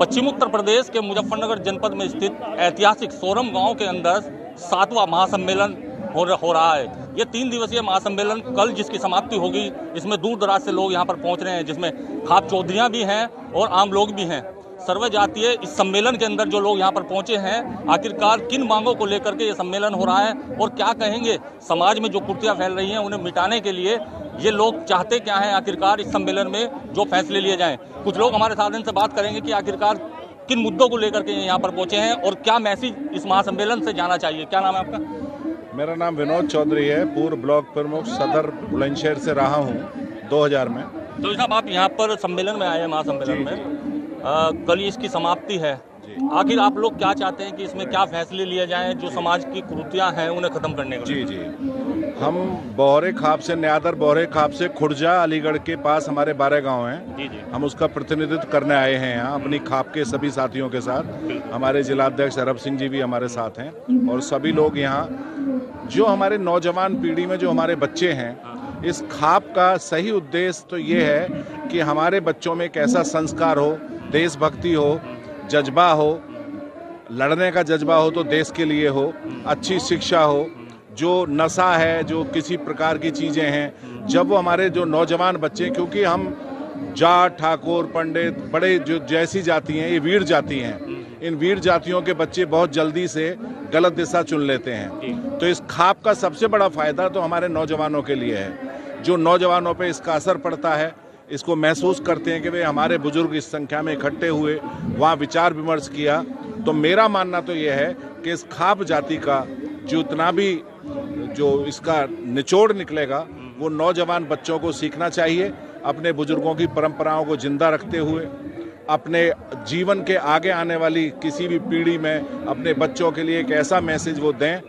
पश्चिम उत्तर प्रदेश के मुजफ्फरनगर जनपद में स्थित ऐतिहासिक सोरम गांव के अंदर 7वां महासम्मेलन हो रहा है। ये 3 दिवसीय महासम्मेलन कल जिसकी समाप्ति होगी, इसमें दूर दराज से लोग यहाँ पर पहुँच रहे हैं, जिसमें खाप चौधरियाँ भी हैं और आम लोग भी हैं। सर्व जातीय इस सम्मेलन के अंदर जो लोग यहाँ पर पहुंचे हैं, आखिरकार किन मांगों को लेकर के ये सम्मेलन हो रहा है और क्या कहेंगे समाज में जो कुर्तियां फैल रही हैं उन्हें मिटाने के लिए ये लोग चाहते क्या हैं, आखिरकार इस सम्मेलन में जो फैसले लिए जाएं। कुछ लोग हमारे साथ इनसे बात करेंगे कि आखिरकार किन मुद्दों को लेकर के यहाँ पर पहुंचे हैं और क्या मैसेज इस महासम्मेलन से जाना चाहिए। क्या नाम है आपका? मेरा नाम विनोद चौधरी है, पूर्व ब्लॉक प्रमुख सदर बुलंदशहर से रहा हूँ 2000 में। तो साहब आप यहाँ पर सम्मेलन में आए हैं, महासम्मेलन में कल इसकी समाप्ति है। आखिर आप लोग क्या चाहते हैं कि इसमें क्या फैसले लिए जाएं जो समाज की कुरीतियां हैं उन्हें खत्म करने के लिए? जी हम बोहरे खाप से न्यादर बोहरे खाप से खुर्जा अलीगढ़ के पास हमारे 12 गांव हैं। जी। हम उसका प्रतिनिधित्व करने आए हैं यहाँ अपनी खाप के सभी साथियों के साथ। हमारे जिलाध्यक्ष अरब सिंह जी भी हमारे साथ हैं और सभी लोग यहाँ, जो हमारे नौजवान पीढ़ी में जो हमारे बच्चे हैं, इस खाप का सही उद्देश्य तो ये है कि हमारे बच्चों में एक ऐसा संस्कार हो, देशभक्ति हो, जज्बा हो, लड़ने का जज्बा हो तो देश के लिए हो, अच्छी शिक्षा हो, जो नशा है, जो किसी प्रकार की चीज़ें हैं, जब वो हमारे जो नौजवान बच्चे, क्योंकि हम जाट, ठाकुर, पंडित, बड़े जो जैसी जाति हैं, ये वीर जाति हैं, इन वीर जातियों के बच्चे बहुत जल्दी से गलत दिशा चुन लेते हैं। तो इस खाप का सबसे बड़ा फायदा तो हमारे नौजवानों के लिए है। जो नौजवानों पे इसका असर पड़ता है, इसको महसूस करते हैं कि वे हमारे बुजुर्ग इस संख्या में इकट्ठे हुए, वहाँ विचार विमर्श किया। तो मेरा मानना तो ये है कि इस खाप जाति का जितना भी जो इसका निचोड़ निकलेगा, वो नौजवान बच्चों को सीखना चाहिए, अपने बुजुर्गों की परंपराओं को जिंदा रखते हुए अपने जीवन के आगे आने वाली किसी भी पीढ़ी में अपने बच्चों के लिए एक ऐसा मैसेज वो दें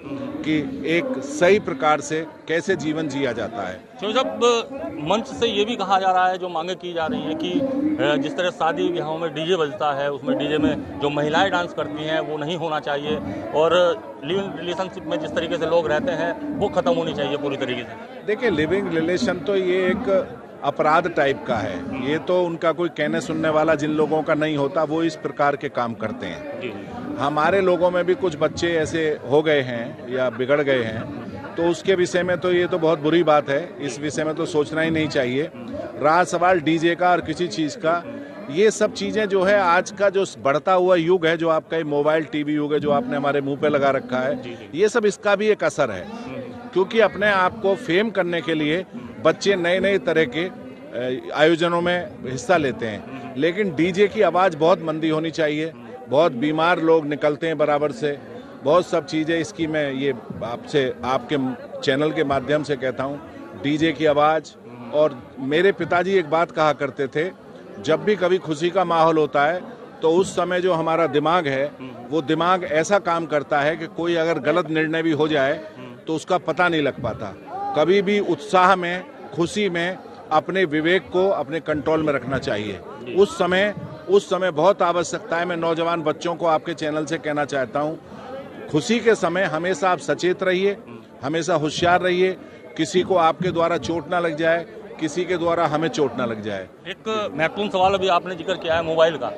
कि एक सही प्रकार से कैसे जीवन जिया जाता है। तो जब मंच से ये भी कहा जा रहा है, जो मांगे की जा रही हैं कि जिस तरह शादी ब्याहों में डीजे बजता है, उसमें डीजे में जो महिलाएं डांस करती हैं वो नहीं होना चाहिए, और लिविंग रिलेशनशिप में जिस तरीके से लोग रहते हैं वो खत्म होनी चाहिए पूरी तरीके से। देखिए, लिविंग रिलेशन तो ये एक अपराध टाइप का है। ये तो उनका कोई कहने सुनने वाला जिन लोगों का नहीं होता, वो इस प्रकार के काम करते हैं। हमारे लोगों में भी कुछ बच्चे ऐसे हो गए हैं या बिगड़ गए हैं, तो उसके विषय में तो ये तो बहुत बुरी बात है। इस विषय में तो सोचना ही नहीं चाहिए। रहा सवाल डीजे का और किसी चीज़ का, ये सब चीज़ें जो है आज का जो बढ़ता हुआ युग है, जो आपका ये मोबाइल टीवी युग है, जो आपने हमारे मुंह पे लगा रखा है, ये सब इसका भी एक असर है। क्योंकि अपने आप को फेम करने के लिए बच्चे नए नए तरह के आयोजनों में हिस्सा लेते हैं, लेकिन डीजे की आवाज़ बहुत मंदी होनी चाहिए। बहुत बीमार लोग निकलते हैं बराबर से, बहुत सब चीज़ें। इसकी मैं ये आपसे, आपके चैनल के माध्यम से कहता हूँ, डीजे की आवाज़। और मेरे पिताजी एक बात कहा करते थे, जब भी कभी खुशी का माहौल होता है तो उस समय जो हमारा दिमाग है, वो दिमाग ऐसा काम करता है कि कोई अगर गलत निर्णय भी हो जाए तो उसका पता नहीं लग पाता। कभी भी उत्साह में, खुशी में अपने विवेक को अपने कंट्रोल में रखना चाहिए। उस समय बहुत आवश्यकता है। मैं नौजवान बच्चों को आपके चैनल से कहना चाहता हूँ, खुशी के समय हमेशा आप सचेत रहिए, हमेशा होशियार रहिए, किसी को आपके द्वारा चोट ना लग जाए, किसी के द्वारा हमें चोट ना लग जाए। एक महत्वपूर्ण सवाल अभी आपने जिक्र किया है मोबाइल का।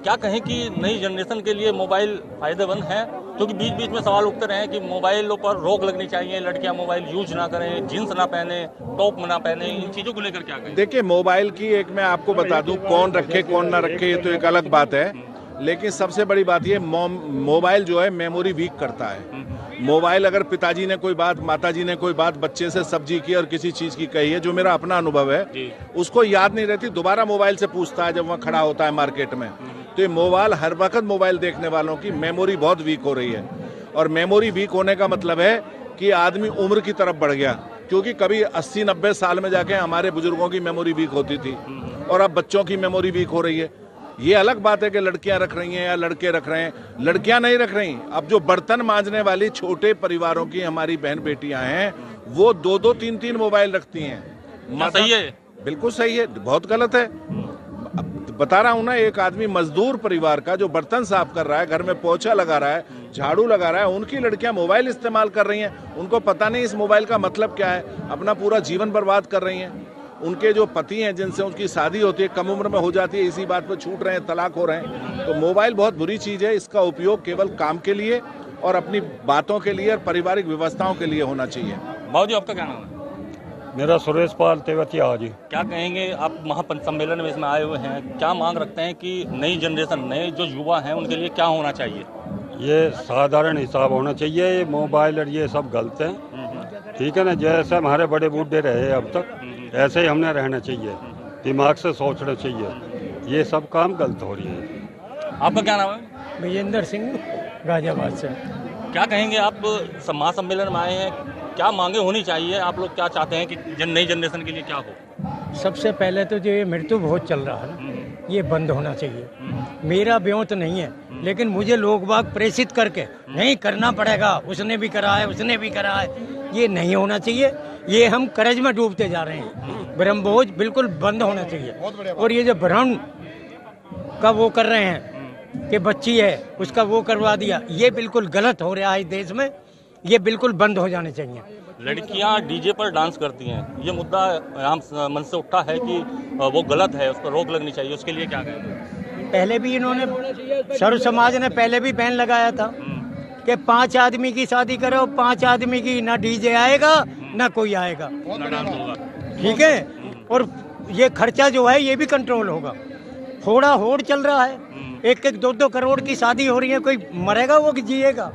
क्या कहें कि नई जनरेशन के लिए मोबाइल फायदेमंद है? क्योंकि बीच बीच में सवाल उठते रहे कि मोबाइलों पर रोक लगनी चाहिए, लड़कियां मोबाइल यूज ना करें, जींस ना पहने, टॉप ना पहने, इन चीजों को लेकर क्या कहें? देखिए, मोबाइल की एक मैं आपको बता दूं, कौन रखे कौन ना रखे ये तो एक अलग बात है, लेकिन सबसे बड़ी बात ये, मोबाइल जो है मेमोरी वीक करता है। मोबाइल अगर पिताजी ने कोई बात, माताजी ने कोई बात बच्चे से सब्जी की और किसी चीज की कही है, जो मेरा अपना अनुभव है, उसको याद नहीं रहती, दोबारा मोबाइल से पूछता है जब वहाँ खड़ा होता है मार्केट में। तो ये मोबाइल, हर वक्त मोबाइल देखने वालों की मेमोरी बहुत वीक हो रही है। और मेमोरी वीक होने का मतलब है कि आदमी उम्र की तरफ बढ़ गया, क्योंकि कभी 80-90 साल में जाके हमारे बुजुर्गों की मेमोरी वीक होती थी और अब बच्चों की मेमोरी वीक हो रही है। ये अलग बात है कि लड़कियां रख रही हैं या लड़के रख रहे हैं, लड़कियां नहीं रख रही। अब जो बर्तन मांजने वाली छोटे परिवारों की हमारी बहन बेटियां हैं, वो 2-2, 3-3 मोबाइल रखती हैं। सही है? बिल्कुल सही है, बहुत गलत है। बता रहा हूं ना, एक आदमी मजदूर परिवार का जो बर्तन साफ कर रहा है, घर में पोछा लगा रहा है, झाड़ू लगा रहा है, उनकी लड़कियां मोबाइल इस्तेमाल कर रही हैं। उनको पता नहीं इस मोबाइल का मतलब क्या है, अपना पूरा जीवन बर्बाद कर रही हैं। उनके जो पति हैं, जिनसे उनकी शादी होती है, कम उम्र में हो जाती है, इसी बात पर छूट रहे हैं, तलाक हो रहे हैं। तो मोबाइल बहुत बुरी चीज़ है, इसका उपयोग केवल काम के लिए और अपनी बातों के लिए और पारिवारिक व्यवस्थाओं के लिए होना चाहिए। बाबू जी, आपका क्या नाम है? मेरा सुरेश पाल तेवतिया जी। क्या कहेंगे, आप महापंच सम्मेलन में इसमें आए हुए हैं, क्या मांग रखते हैं कि नई जनरेशन, नए जो युवा हैं उनके लिए क्या होना चाहिए? ये साधारण हिसाब होना चाहिए, ये मोबाइल और ये सब गलत है, ठीक है ना। जैसे हमारे बड़े बूढ़े रहे अब तक, ऐसे ही हमने रहना चाहिए, दिमाग से सोचना चाहिए। ये सब काम गलत हो रही है। आपका क्या नाम है? विजेंद्र सिंह, गाजियाबाद से। क्या कहेंगे, आप महासम्मेलन में आए हैं, क्या मांगे होनी चाहिए? आप लोग क्या चाहते हैं कि नई जनरेशन के लिए क्या हो? सबसे पहले तो जो ये मृत्यु बहुत चल रहा है, ये बंद होना चाहिए। मेरा ब्योंत नहीं है, लेकिन मुझे लोग बाग प्रेषित करके नहीं करना पड़ेगा, उसने भी करा है, उसने भी करा है, ये नहीं होना चाहिए। ये हम कर्ज में डूबते जा रहे हैं। ब्रह्मभोज बिल्कुल बंद होना चाहिए। और ये जो ब्राह्मण का वो कर रहे हैं कि बच्ची है उसका वो करवा दिया, ये बिल्कुल गलत हो रहा है देश में, ये बिल्कुल बंद हो जाने चाहिए। लड़कियां डीजे पर डांस करती हैं, ये मुद्दा यहाँ मन से उठा है कि वो गलत है, उस पर रोक लगनी चाहिए, उसके लिए क्या कहेंगे? पहले भी इन्होंने, सर्व समाज ने पहले भी बैन लगाया था कि 5 आदमी की शादी करो, 5 आदमी की ना डीजे आएगा ना कोई आएगा, ठीक है। और ये खर्चा जो है ये भी कंट्रोल होगा। होड़ा होड़ चल रहा है, 1-1 2-2 करोड़ की शादी हो रही है, कोई मरेगा वो कि जिएगा?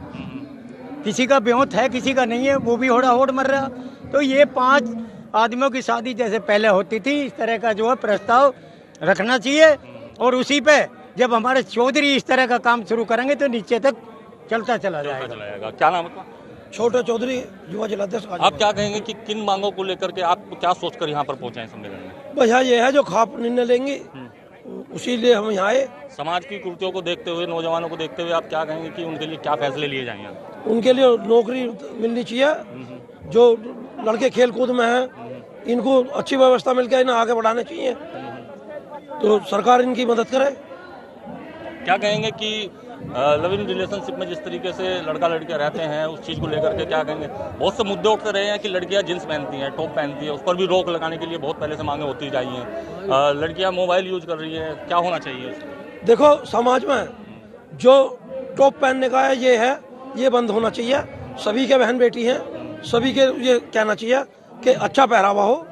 किसी का ब्योंत है, किसी का नहीं है, वो भी होड़ा होड़ मर रहा। तो ये 5 आदमियों की शादी जैसे पहले होती थी, इस तरह का जो है प्रस्ताव रखना चाहिए। और उसी पे जब हमारे चौधरी इस तरह का काम शुरू करेंगे तो नीचे तक चलता चला जाएगा। क्या नाम है? छोटे चौधरी, युवा जिलाध्यक्ष। आप क्या कहेंगे कि किन मांगों को लेकर के आप क्या सोचकर यहाँ पर पहुंचे हैं सम्मेलन में? भैया ये है जो खाप निर्णय लेंगे, उसी लिए हम यहाँ आए। समाज की कुर्तियों को देखते हुए, नौजवानों को देखते हुए आप क्या कहेंगे कि उनके लिए क्या फैसले लिए जाएंगे? उनके लिए नौकरी मिलनी चाहिए, जो लड़के खेल कूद में हैं इनको अच्छी व्यवस्था मिल के इन्हें आगे बढ़ाने चाहिए, तो सरकार इनकी मदद करे। क्या कहेंगे कि लव इन रिलेशनशिप में जिस तरीके से लड़का लड़कियां रहते हैं, उस चीज़ को लेकर के क्या कहेंगे? बहुत से मुद्दे उठते रहे हैं कि लड़कियां जींस पहनती हैं, टॉप पहनती है, उस पर भी रोक लगाने के लिए बहुत पहले से मांगे होती जाई हैं। लड़कियां मोबाइल यूज कर रही हैं, क्या होना चाहिए? देखो समाज में जो टॉप पहनने का है ये बंद होना चाहिए। सभी के बहन बेटी हैं, सभी के ये कहना चाहिए कि अच्छा पहरावा हो,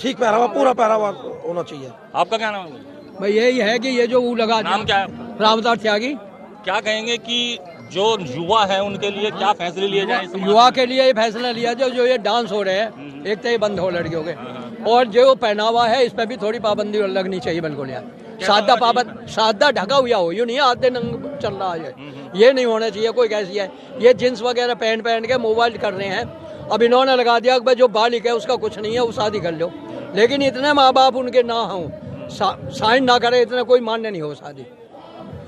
ठीक पहरावा, पूरा पहरावा होना चाहिए। आपका क्या नाम है? भाई यही है कि ये जो वो लगा, नाम क्या है? रामदास त्यागी। क्या कहेंगे कि जो युवा है उनके लिए क्या फैसले लिए जाए? युवा के लिए ये फैसला लिया जो ये डांस हो रहे हैं, एक तो ये बंद हो लड़कियों के, और जो पहनावा है इस पर भी थोड़ी पाबंदी लगनी चाहिए बिल्कुल यार। सादा ढका हुआ हो, यूँ नहीं आधे नंग चल रहा है, ये नहीं होना चाहिए। कोई कैसी है ये जींस वगैरह पहन के मोबाइल कर रहे हैं। अब इन्होंने लगा दिया कि भाई जो बालिक है उसका कुछ नहीं है, वो शादी कर लो, लेकिन इतने माँ बाप उनके ना हों, साइन ना करे, इतना कोई मान्य नहीं हो शादी।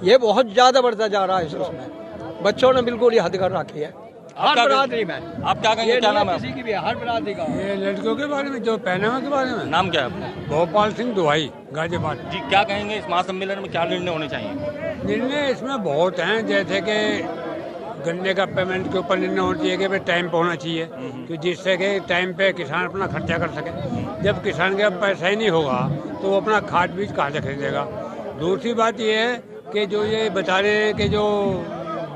ये बहुत ज्यादा बढ़ता जा रहा है इसमें, बच्चों ने बिल्कुल ये हद कर रखी है हर बरादरी में। आप क्या कहेंगे, क्या नाम है? किसी की भी हर बरादरी का। ये लड़कियों के बारे में, जो पहनावे के बारे में। नाम क्या है? गोपाल सिंह दुहाई, गाजियाबाद जी, क्या कहेंगे इस महासम्मेलन में क्या निर्णय होने चाहिए? निर्णय इसमें बहुत हैं, जैसे कि गन्ने का पेमेंट के ऊपर निर्णय होना चाहिए कि भाई टाइम पे होना चाहिए, कि जिससे कि टाइम पे किसान अपना खर्चा कर सके। जब किसान के पैसा ही नहीं होगा तो वो अपना खाद बीज कहाँ से खरीदेगा? दूसरी बात ये है कि जो ये बता रहे हैं कि जो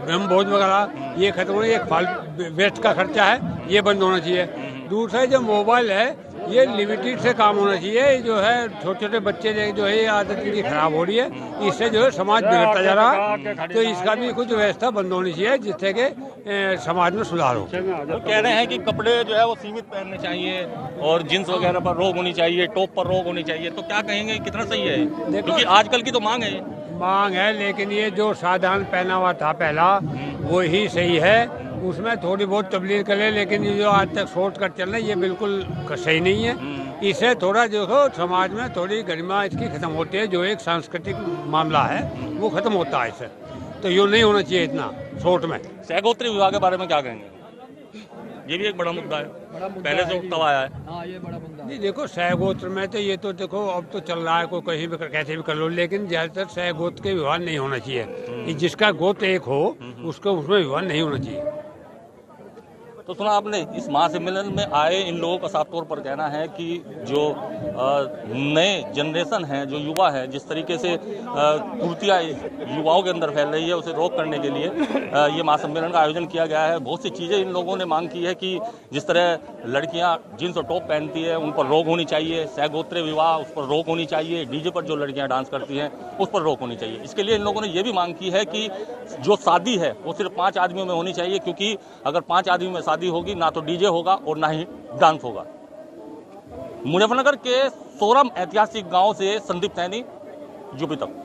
ब्रह्मभोज वगैरह ये खत्म होने, ये फालतू वेस्ट का खर्चा है, ये बंद होना चाहिए। दूसरा जो मोबाइल है ये लिमिटेड से काम होना चाहिए। जो है छोटे छोटे बच्चे जो है ये आदत इनकी खराब हो रही है, इससे जो है समाज बिगड़ता जा रहा है, तो इसका भी कुछ व्यवस्था बंद होनी चाहिए जिससे कि समाज में सुधार हो। वो कह रहे हैं कि कपड़े जो है वो सीमित पहनने चाहिए और जींस वगैरह पर रोक होनी चाहिए, टॉप पर रोक होनी चाहिए, तो क्या कहेंगे कितना सही है? क्योंकि आजकल की तो मांग है, लेकिन ये जो साधारण पहनावा था पहला वो ही सही है, उसमें थोड़ी बहुत तब्दील कर ले, लेकिन ये जो आज तक शॉर्ट कट चल रहा है ये बिल्कुल सही नहीं है। इससे थोड़ा देखो समाज में थोड़ी गरिमा इसकी खत्म होती है, जो एक सांस्कृतिक मामला है वो खत्म होता है इससे, तो यूँ नहीं होना चाहिए इतना शॉर्ट में। सैगोत्री विवाह के बारे में क्या कहेंगे? ये भी एक बड़ा मुद्दा है, पहले से उठता हुआ है। हाँ, ये बड़ा मुद्दा। नहीं देखो सहगोत्र में तो ये तो देखो अब तो चल रहा है, कोई कहीं भी कैसे भी कर लो, लेकिन ज्यादातर सहगोत्र के विवाह नहीं होना चाहिए। जिसका गोत्र एक हो उसको उसमें विवाह नहीं होना चाहिए। तो सुना आपने, इस महासम्मेलन में आए इन लोगों का साफ तौर पर कहना है कि जो नए जनरेशन है, जो युवा है, जिस तरीके से कुर्तियाँ युवाओं के अंदर फैल रही है, उसे रोक करने के लिए ये महासम्मेलन का आयोजन किया गया है। बहुत सी चीज़ें इन लोगों ने मांग की है कि जिस तरह लड़कियां जींस और टॉप पहनती है उन पर रोक होनी चाहिए, सहगोत्रीय विवाह उस पर रोक होनी चाहिए, डीजे पर जो लड़कियां डांस करती हैं उस पर रोक होनी चाहिए। इसके लिए इन लोगों ने ये भी मांग की है कि जो शादी है वो सिर्फ 5 आदमियों में होनी चाहिए, क्योंकि अगर 5 आदमी में शादी होगी ना तो डीजे होगा और ना ही डांस होगा। मुजफ्फरनगर के सोरम ऐतिहासिक गांव से संदीप सैनी, यूपी तक।